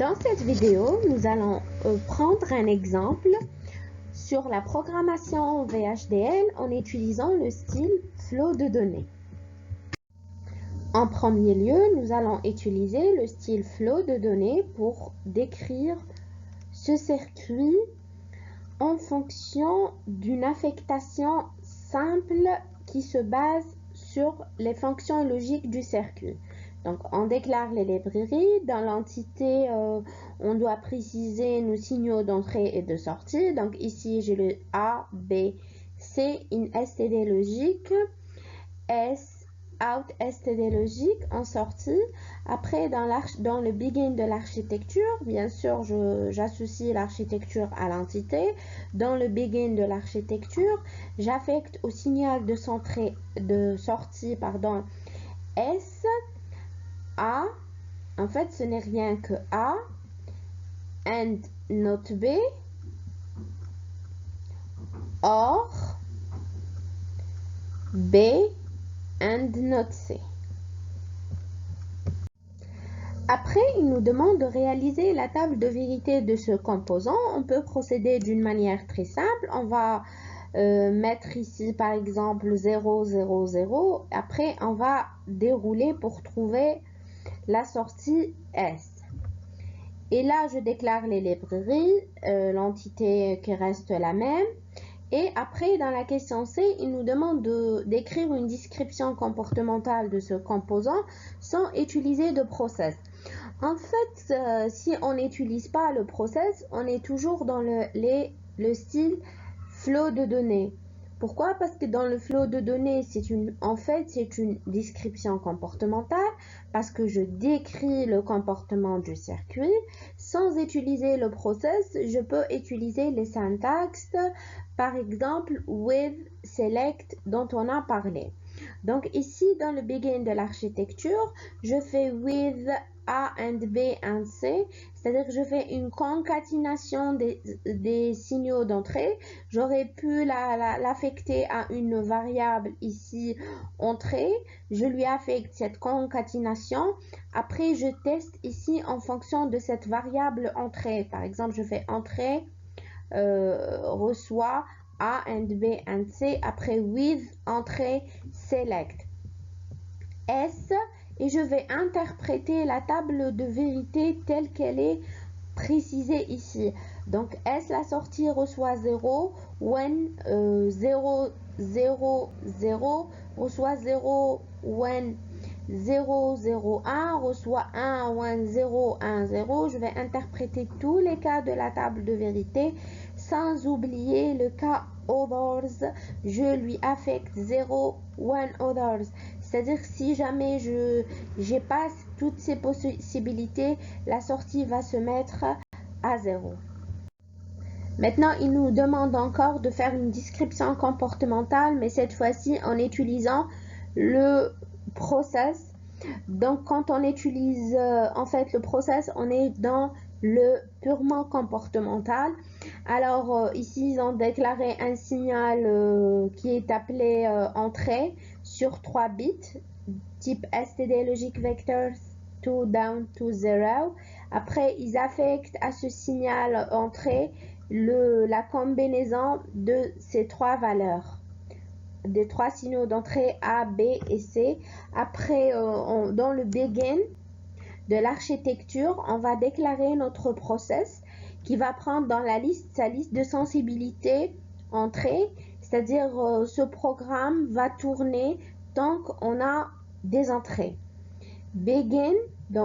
Dans cette vidéo, nous allons prendre un exemple sur la programmation VHDL en utilisant le style flot de données. En premier lieu, nous allons utiliser le style flot de données pour décrire ce circuit en fonction d'une affectation simple qui se base sur les fonctions logiques du circuit. Donc, on déclare les librairies. Dans l'entité, on doit préciser nos signaux d'entrée et de sortie. Donc, ici, j'ai le A, B, C, in STD logique, S, out STD logique en sortie. Après, dans le begin de l'architecture, bien sûr, j'associe l'architecture à l'entité. Dans le begin de l'architecture, j'affecte au signal de sortie, S, A, en fait ce n'est rien que A, and not B, or B, and not C. Après, il nous demande de réaliser la table de vérité de ce composant. On peut procéder d'une manière très simple. On va mettre ici par exemple 0, 0, 0. Après, on va dérouler pour trouver la sortie S. Et là, je déclare les librairies, l'entité qui reste la même. Et après, dans la question C, il nous demande d'écrire une description comportementale de ce composant sans utiliser de process. En fait, si on n'utilise pas le process, on est toujours dans le style flot de données. Pourquoi? Parce que dans le flot de données, c'est une description comportementale parce que je décris le comportement du circuit. Sans utiliser le process, je peux utiliser les syntaxes, par exemple with, select dont on a parlé. Donc ici, dans le begin de l'architecture, je fais with A and B and C, c'est-à-dire que je fais une concaténation des signaux d'entrée. J'aurais pu l'affecter à une variable ici, entrée. Je lui affecte cette concaténation. Après, je teste ici en fonction de cette variable entrée. Par exemple, je fais entrée, reçoit A and B and C. Après, with, entrée, select. S, et je vais interpréter la table de vérité telle qu'elle est précisée ici. Donc S, la sortie reçoit 0, when 0, 0, 0, reçoit 0, when 0, 0, 1, reçoit 1, when 0, 1, 0. Je vais interpréter tous les cas de la table de vérité sans oublier le cas others. Je lui affecte 0, when others. C'est-à-dire si jamais je passe toutes ces possibilités, la sortie va se mettre à 0. Maintenant, il nous demande encore de faire une description comportementale, mais cette fois-ci en utilisant le process. Donc, quand on utilise en fait le process, on est dans le purement comportemental. Alors, ici, ils ont déclaré un signal qui est appelé entrée sur 3 bits, type STD Logic Vectors 2 down to 0. Après, ils affectent à ce signal entrée la combinaison de ces 3 valeurs, des 3 signaux d'entrée A, B et C. Après, dans le begin de l'architecture, on va déclarer notre process qui va prendre dans la liste sa liste de sensibilité entrée, c'est-à-dire ce programme va tourner tant qu'on a des entrées. Begin,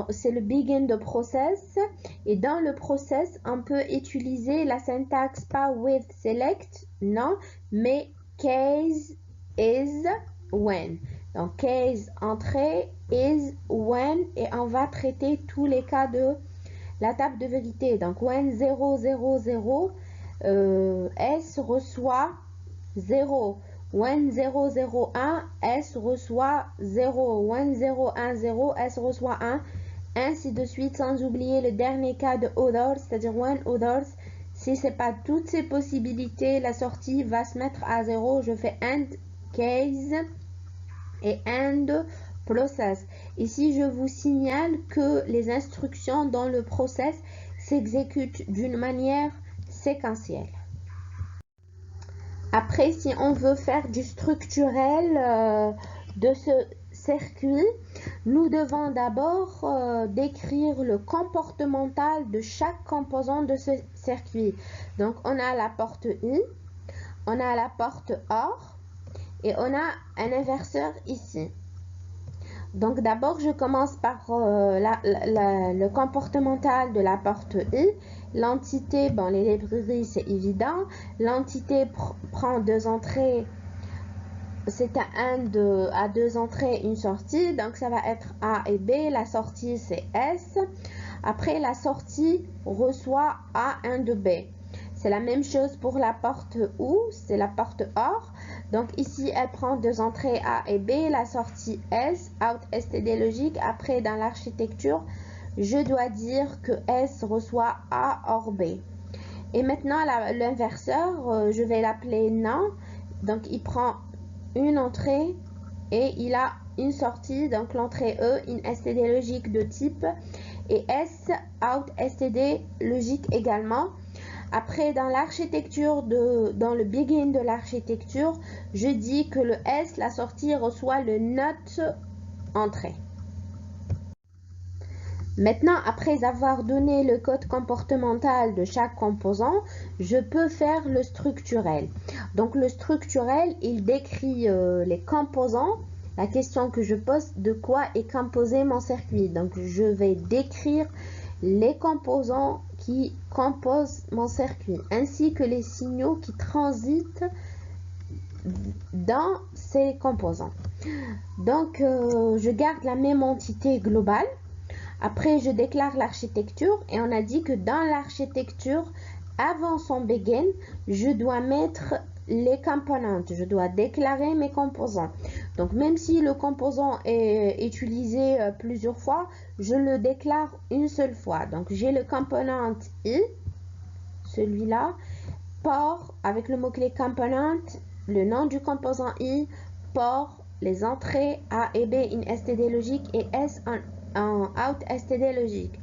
c'est le begin de process, et dans le process, on peut utiliser la syntaxe pas with select, non, mais case is when. Donc case entrée, is when, et on va traiter tous les cas de la table de vérité. Donc when 0, 0, 0, S reçoit 0. When 0, 0, 1, S reçoit 0. When 0, 1, 0, S reçoit 1. Ainsi de suite, sans oublier le dernier cas de others, c'est-à-dire when others, si ce n'est pas toutes ces possibilités, la sortie va se mettre à 0. Je fais end case et end process. Ici, je vous signale que les instructions dans le process s'exécutent d'une manière séquentielle. Après, si on veut faire du structurel de ce circuit, nous devons d'abord décrire le comportemental de chaque composant de ce circuit. Donc, on a la porte I, on a la porte OR et on a un inverseur ici. Donc, d'abord, je commence par le comportemental de la porte I. L'entité, bon, les librairies, c'est évident. L'entité prend deux entrées. C'est à deux entrées, une sortie. Donc, ça va être A et B. La sortie, c'est S. Après, la sortie reçoit A1 de B. C'est la même chose pour la porte OU, c'est la porte OR. Donc ici, elle prend deux entrées A et B, la sortie S, out STD logique. Après, dans l'architecture, je dois dire que S reçoit A OR B. Et maintenant, l'inverseur, je vais l'appeler NAND. Donc, il prend une entrée et il a une sortie. Donc, l'entrée E, une STD logique de type. Et S, out STD logique également. Après, dans l'architecture, dans le begin de l'architecture, je dis que le S, la sortie, reçoit le not entrée. Maintenant, après avoir donné le code comportemental de chaque composant, je peux faire le structurel. Donc, le structurel, il décrit les composants. La question que je pose, de quoi est composé mon circuit? Donc, je vais décrire les composants qui composent mon circuit, ainsi que les signaux qui transitent dans ces composants. Donc, je garde la même entité globale. Après, je déclare l'architecture et on a dit que dans l'architecture, avant son begin, je dois mettre les components. Je dois déclarer mes composants. Donc, même si le composant est utilisé plusieurs fois, je le déclare une seule fois. Donc, j'ai le component I, celui-là, port avec le mot-clé component, le nom du composant I, port, les entrées A et B in STD logique et S en out STD logique.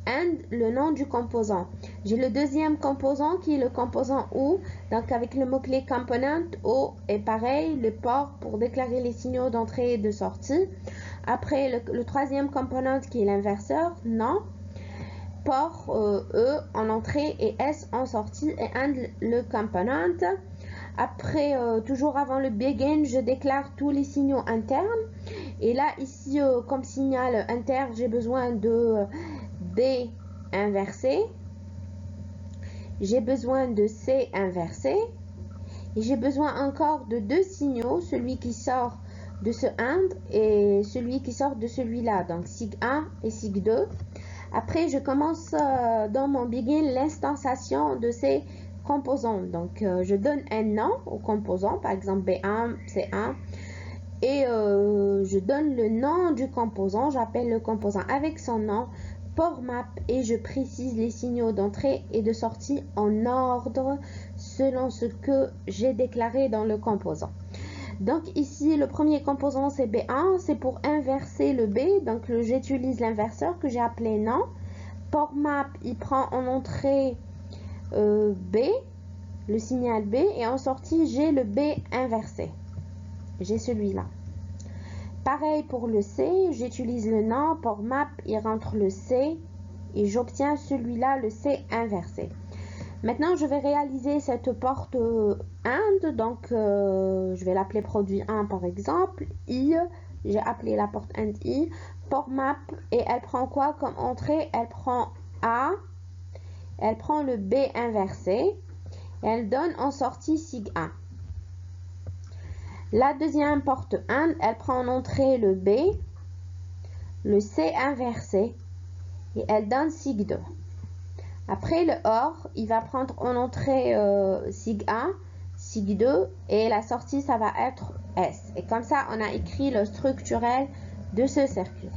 And le nom du composant. J'ai le deuxième composant qui est le composant OU. Donc avec le mot-clé component, O est pareil, le port pour déclarer les signaux d'entrée et de sortie. Après le troisième component qui est l'inverseur, non. Port E en entrée et S en sortie et and le component. Après, toujours avant le begin, je déclare tous les signaux internes. Et là, ici, comme signal interne, j'ai besoin de B inversé. J'ai besoin de C inversé. Et j'ai besoin encore de deux signaux, celui qui sort de ce AND et celui qui sort de celui-là, donc SIG1 et SIG2. Après, je commence dans mon begin l'instanciation de ces composants. Donc, je donne un nom aux composants, par exemple B1, C1. Et je donne le nom du composant, j'appelle le composant avec son nom, port map, et je précise les signaux d'entrée et de sortie en ordre selon ce que j'ai déclaré dans le composant. Donc ici, le premier composant c'est B1, c'est pour inverser le B, donc j'utilise l'inverseur que j'ai appelé nom. Port map, il prend en entrée B, le signal B, et en sortie, j'ai le B inversé. J'ai celui-là. Pareil pour le C, j'utilise le nom, port map, il rentre le C, et j'obtiens celui-là, le C inversé. Maintenant, je vais réaliser cette porte AND, donc je vais l'appeler produit 1 par exemple, I, j'ai appelé la porte AND I, port map, et elle prend quoi comme entrée? Elle prend A, elle prend le B inversé, et elle donne en sortie SIG1. La deuxième porte AND, elle prend en entrée le B, le C inversé, et elle donne SIG2. Après le OR, il va prendre en entrée SIG1, SIG2 et la sortie ça va être S. Et comme ça, on a écrit le structurel de ce circuit.